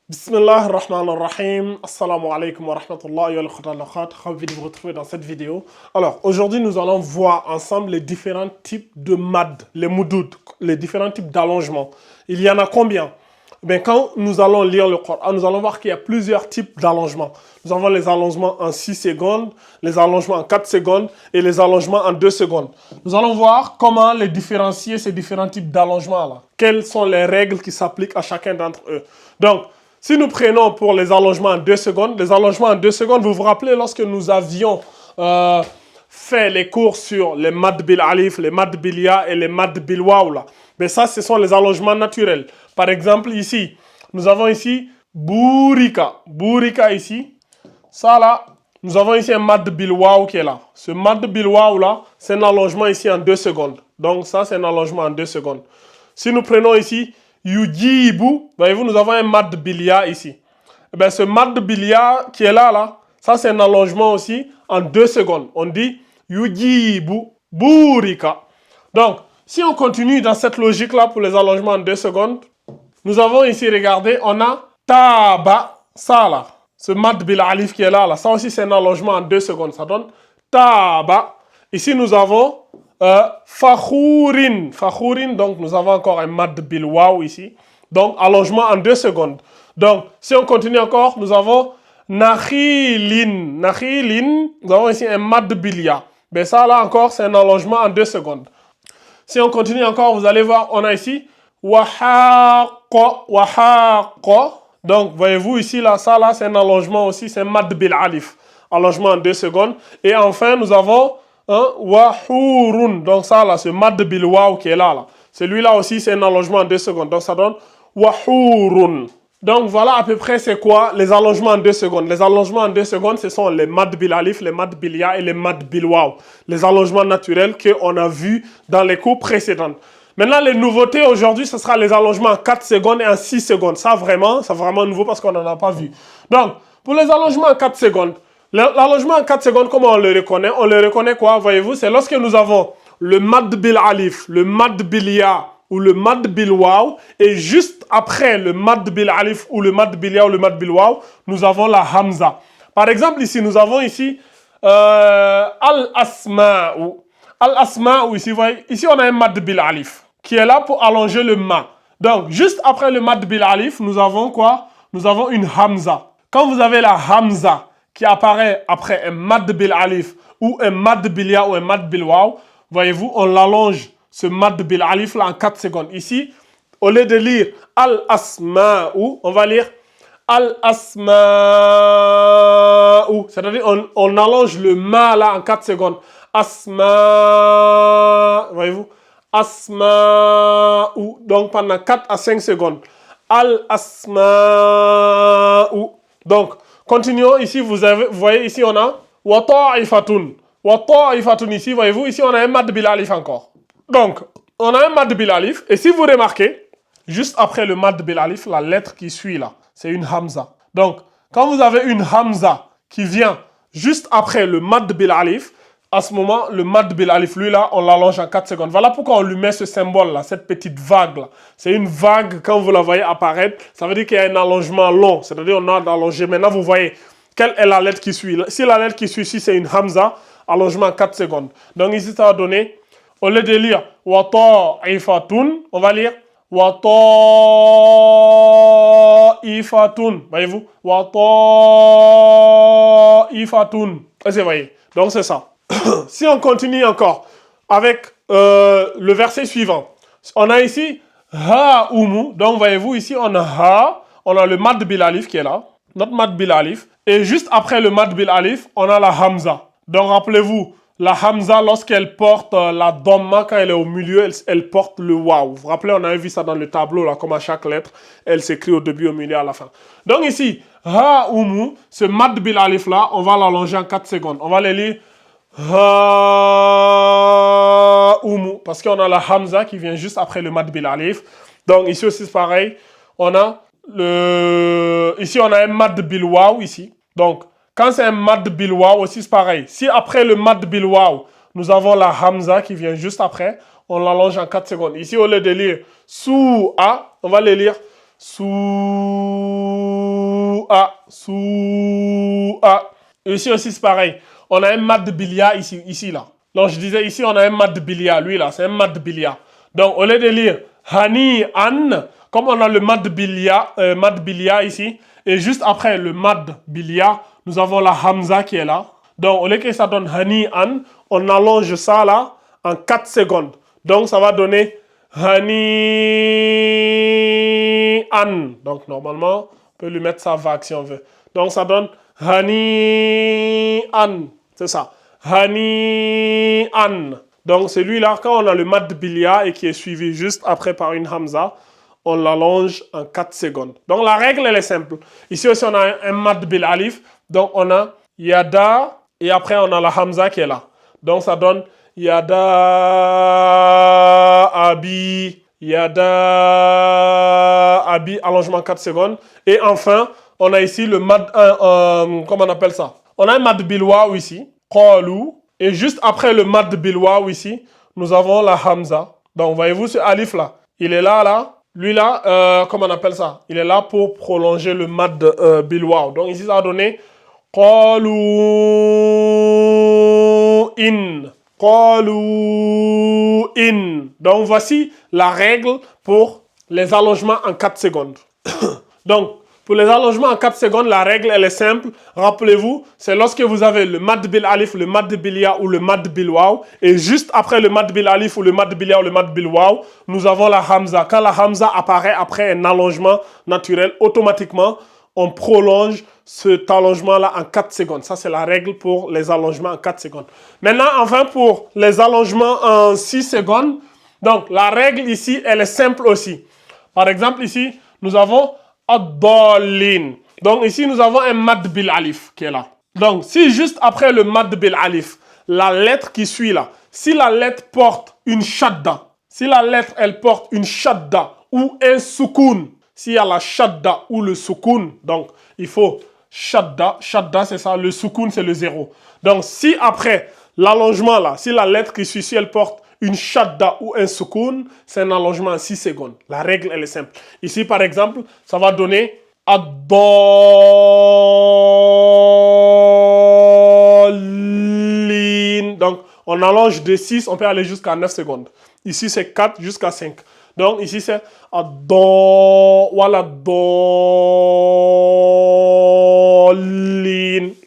Bismillah ar-Rahman ar-Rahim. Assalamu alaikum wa rahmatullahi wa barakatuh. Ravi de vous retrouver dans cette vidéo. Alors, aujourd'hui, nous allons voir ensemble les différents types de mad, les moudoud, les différents types d'allongements. Il y en a combien? Ben, quand nous allons lire le Coran, nous allons voir qu'il y a plusieurs types d'allongements. Nous avons les allongements en 6 secondes, les allongements en 4 secondes et les allongements en 2 secondes. Nous allons voir comment les différencier, ces différents types d'allongements-là. Quelles sont les règles qui s'appliquent à chacun d'entre eux. Donc, si nous prenons pour les allongements en 2 secondes, les allongements en 2 secondes, vous vous rappelez lorsque nous avions fait les cours sur les mad bil alif, les mad bil ya et les mad bil waw là. Mais ça, ce sont les allongements naturels. Par exemple, ici, nous avons ici bourika. Bourika ici. Ça là, nous avons ici un mad bil waw qui est là. Ce mad bil waw là, c'est un allongement ici en 2 secondes. Donc ça, c'est un allongement en 2 secondes. Si nous prenons ici yujibu, voyez-vous, nous avons un mad bilia ici. Et bien, ce mad bilia qui est là, ça c'est un allongement aussi en 2 secondes. On dit yujibu burika. Donc, si on continue dans cette logique-là pour les allongements en 2 secondes, nous avons ici, regardez, on a taba, ça là. Ce mad bil alif qui est là, ça aussi c'est un allongement en 2 secondes. Ça donne taba. Ici, nous avons Fakhourin. Fakhourin, donc nous avons encore un mad bil waw ici. Donc, allongement en 2 secondes. Donc, si on continue encore, nous avons Nakhilin. Nakhilin, nous avons ici un mad bil ya. Mais ça, là encore, c'est un allongement en 2 secondes. Si on continue encore, vous allez voir, on a ici Wahaqo. Wahaqo. Donc, voyez-vous ici, là, ça, là, c'est un allongement aussi, c'est un mad bil alif. Allongement en 2 secondes. Et enfin, nous avons Wahurun. Donc ça là, ce mad bil waw qui est là. Celui-là aussi, c'est un allongement en 2 secondes. Donc ça donne Wahurun. Donc voilà à peu près c'est quoi les allongements en 2 secondes. Les allongements en 2 secondes, ce sont les mad bil alif, les mad bil ya et les mad bil waw. Les allongements naturels qu'on a vus dans les cours précédents. Maintenant, les nouveautés aujourd'hui, ce sera les allongements en 4 secondes et en 6 secondes. Ça vraiment nouveau parce qu'on n'en a pas vu. Donc, pour les allongements en 4 secondes, l'allongement en 4 secondes, comment on le reconnaît? On le reconnaît quoi? Voyez-vous, c'est lorsque nous avons le mad bil alif, le mad bil ya ou le mad bil waw, et juste après le mad bil alif ou le mad bil ya ou le mad bil waw, nous avons la hamza. Par exemple, ici, nous avons ici al-asma'u. Al-asma'u, ici, vous voyez, ici, on a un mad bil alif qui est là pour allonger le ma. Donc, juste après le mad bil alif, nous avons quoi? Nous avons une hamza. Quand vous avez la hamza qui apparaît après un mad bil alif ou un mad bil ya ou un mad bil waw, voyez-vous, on l'allonge, ce mad bil alif là en 4 secondes. Ici, au lieu de lire al-asma'u, on va lire al-asma'u. C'est-à-dire, on allonge le ma là en 4 secondes. Asma, voyez-vous, asma'u. Donc pendant 4 à 5 secondes. Al-asma'u. Donc, continuons. Ici, vous voyez, ici, on a Wata'ifatun. Wata'ifatun, ici, voyez-vous, ici, on a un mad bil alif encore. Donc, on a un mad bil alif. Et si vous remarquez, juste après le mad bil alif, la lettre qui suit là, c'est une hamza. Donc, quand vous avez une hamza qui vient juste après le mad bil alif, à ce moment, le mad bil alif, lui là, on l'allonge en 4 secondes. Voilà pourquoi on lui met ce symbole là, cette petite vague là. C'est une vague, quand vous la voyez apparaître, ça veut dire qu'il y a un allongement long. C'est-à-dire qu'on a allongé. Maintenant, vous voyez, quelle est la lettre qui suit? Si la lettre qui suit ici, c'est une hamza, allongement en 4 secondes. Donc ici, ça va donner, au lieu de lire Wata'ifatun, on va lire Wata'ifatun. Voyez-vous? Wata'ifatun. Vous voyez? Donc c'est ça. Si on continue encore avec le verset suivant, on a ici ha-umu. Donc voyez-vous ici on a ha, on a le mad bil alif qui est là, notre mad bil alif, et juste après le mad bil alif, on a la hamza. Donc rappelez-vous, la hamza lorsqu'elle porte la dhamma, quand elle est au milieu, elle porte le waw. Vous vous rappelez, on avait vu ça dans le tableau là, comme à chaque lettre, elle s'écrit au début, au milieu, à la fin. Donc ici, ha-umu, ce mad bil alif là, on va l'allonger en 4 secondes. On va les lire Ha-umu, parce qu'on a la hamza qui vient juste après le mad bil alif. Donc ici aussi c'est pareil. On a ici on a un mad bil waw ici. Donc quand c'est un mad bil waw aussi c'est pareil. Si après le mad bil waw, nous avons la hamza qui vient juste après, on l'allonge en 4 secondes. Ici au lieu de lire sou-a, on va les lire sou Sou-a. Ici aussi, c'est pareil. On a un mad bilia ici, là. Donc, je disais ici, on a un mad bilia. Lui, là, c'est un mad bilia. Donc, au lieu de lire hani an, comme on a le mad bilia ici, et juste après le mad bilia, nous avons la hamza qui est là. Donc, au lieu que ça donne hani an, on allonge ça là en 4 secondes. Donc, ça va donner hani an. Donc, normalement, on peut lui mettre sa vague si on veut. Donc, ça donne hani an. C'est ça. Hani an. Donc, celui-là, quand on a le mad bilia et qui est suivi juste après par une hamza, on l'allonge en 4 secondes. Donc, la règle, elle est simple. Ici aussi, on a un mad bil alif. Donc, on a yada et après, on a la hamza qui est là. Donc, ça donne yada abi, yada abi, allongement 4 secondes. Et enfin, on a ici le mad, comment on appelle ça? On a un mad bil waw ici, qalu. Et juste après le mad bil waw ici, nous avons la hamza. Donc, voyez-vous ce alif là? Il est là. Lui là, comment on appelle ça? Il est là pour prolonger le mad bil waw. Donc, ici, ça va donner qalu in. Qalu in. Donc, voici la règle pour les allongements en 4 secondes. Donc, pour les allongements en 4 secondes, la règle, elle est simple. Rappelez-vous, c'est lorsque vous avez le mad bil alif, le mad bil ya ou le mad bil waw. Et juste après le mad bil alif ou le mad bil ya ou le mad bil waw, nous avons la hamza. Quand la hamza apparaît après un allongement naturel, automatiquement, on prolonge cet allongement-là en 4 secondes. Ça, c'est la règle pour les allongements en 4 secondes. Maintenant, enfin, pour les allongements en 6 secondes, donc la règle ici, elle est simple aussi. Par exemple, ici, nous avons ad-dallin. Donc ici, nous avons un mad bil alif qui est là. Donc, si juste après le mad bil alif, la lettre qui suit là, si la lettre porte une shadda, si la lettre, elle porte une shadda ou un soukoun, s'il y a la shadda ou le soukoun, donc il faut shadda, c'est ça, le soukoun c'est le 0. Donc si après l'allongement là, si la lettre qui suit, si elle porte une shadda ou un soukoun, c'est un allongement en 6 secondes. La règle elle est simple. Ici par exemple, ça va donner ad-dallin. Donc on allonge de 6, on peut aller jusqu'à 9 secondes. Ici c'est 4 jusqu'à 5. Donc ici c'est ad-dallin.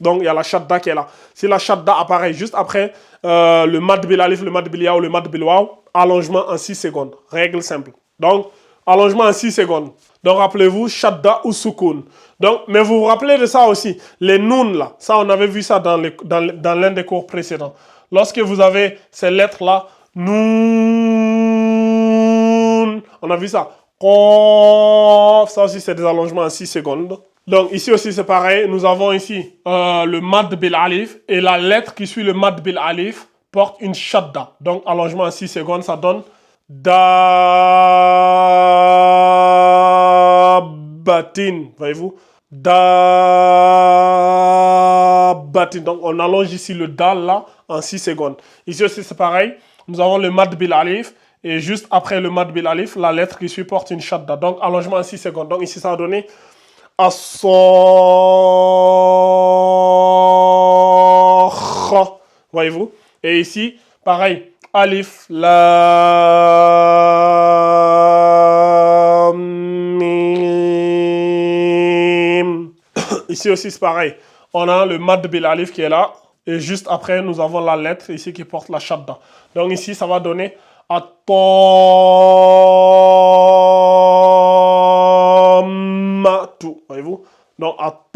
Donc il y a la shadda qui est là. Si la shadda apparaît juste après le mad bil alif, le mad bil ya ou le mad bil waw, allongement en 6 secondes. Règle simple. Donc allongement en 6 secondes. Donc rappelez-vous, shadda ou soukoun. Donc, mais vous vous rappelez de ça aussi. Les nouns là, ça on avait vu ça dans l'un des cours précédents. Lorsque vous avez ces lettres là, noun, on a vu ça. Qaf, ça aussi c'est des allongements en 6 secondes. Donc ici aussi c'est pareil, nous avons ici le mad bil alif et la lettre qui suit le mad bil alif porte une shadda. Donc allongement en 6 secondes, ça donne dabbatin, voyez-vous? Dabbatin. Donc on allonge ici le dal là en 6 secondes. Ici aussi c'est pareil, nous avons le mad bil alif. Et juste après le mad bil alif, la lettre qui suit porte une shadda. Donc, allongement en 6 secondes. Donc, ici, ça va donner as-sokh. Voyez-vous? Et ici, pareil. Alif, lam, mim. Ici aussi, c'est pareil. On a le mad bil alif qui est là. Et juste après, nous avons la lettre ici qui porte la shadda. Donc, ici, ça va donner at-tammatu, voyez-vous? Donc, at-tamma,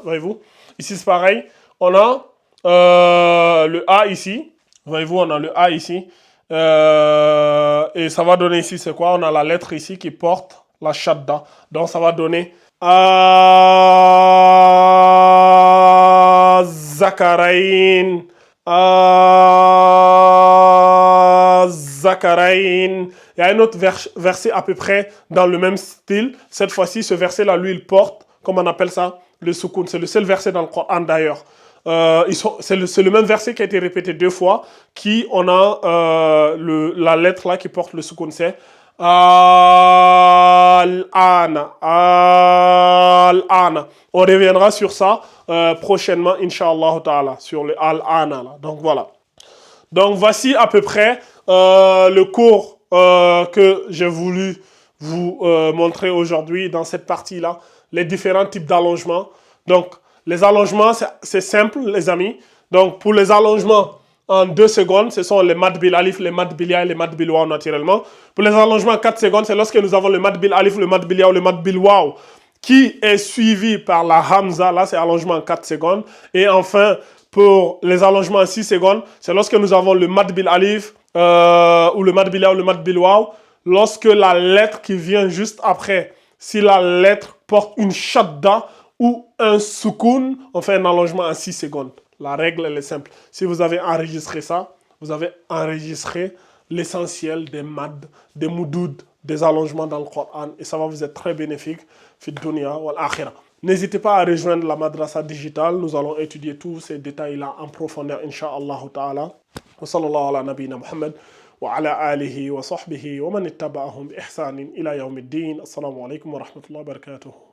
voyez-vous? Ici, c'est pareil. On a le A ici. Voyez-vous, on a le A ici. Et ça va donner ici, c'est quoi? On a la lettre ici qui porte la shadda. Donc, ça va donner az-zakarayn. Zakarain. Il y a un autre verset à peu près dans le même style. Cette fois-ci, ce verset-là, lui, il porte, comment on appelle ça? Le soukoun. C'est le seul verset dans le Coran d'ailleurs. C'est le même verset qui a été répété 2 fois, qui on a la lettre là qui porte le soukoun. C'est Al-ana. Al-ana. On reviendra sur ça prochainement, Inch'Allah ta'ala, sur le Al-ana. Donc voilà. Donc voici à peu près le cours que j'ai voulu vous montrer aujourd'hui dans cette partie-là, les différents types d'allongements. Donc les allongements, c'est simple les amis. Donc pour les allongements en 2 secondes, ce sont les mad bil alif, les mad bil ya et les mad bil waw naturellement. Pour les allongements en 4 secondes, c'est lorsque nous avons le mad bil alif, le mad bil ya ou le mad bil waw qui est suivi par la hamza, là c'est allongement en 4 secondes. Et enfin, pour les allongements en 6 secondes, c'est lorsque nous avons le mad bil alif ou le mad bil ya ou le mad bil waw, lorsque la lettre qui vient juste après, si la lettre porte une shadda ou un soukoun, on fait un allongement en 6 secondes. La règle, elle est simple. Si vous avez enregistré ça, vous avez enregistré l'essentiel des mad, des moudoud, des allongements dans le Coran. Et ça va vous être très bénéfique. Fi dunya wal akhirah. N'hésitez pas à rejoindre la madrasa digitale. Nous allons étudier tous ces détails-là en profondeur, Inch'Allah ta'ala. Wa sallallahu ala nabina Muhammad wa ala alihi wa sahbihi wa man ittaba'ahum bi ihsanin ila yawmiddin. Assalamu alaikum wa rahmatullahi wa barakatuh.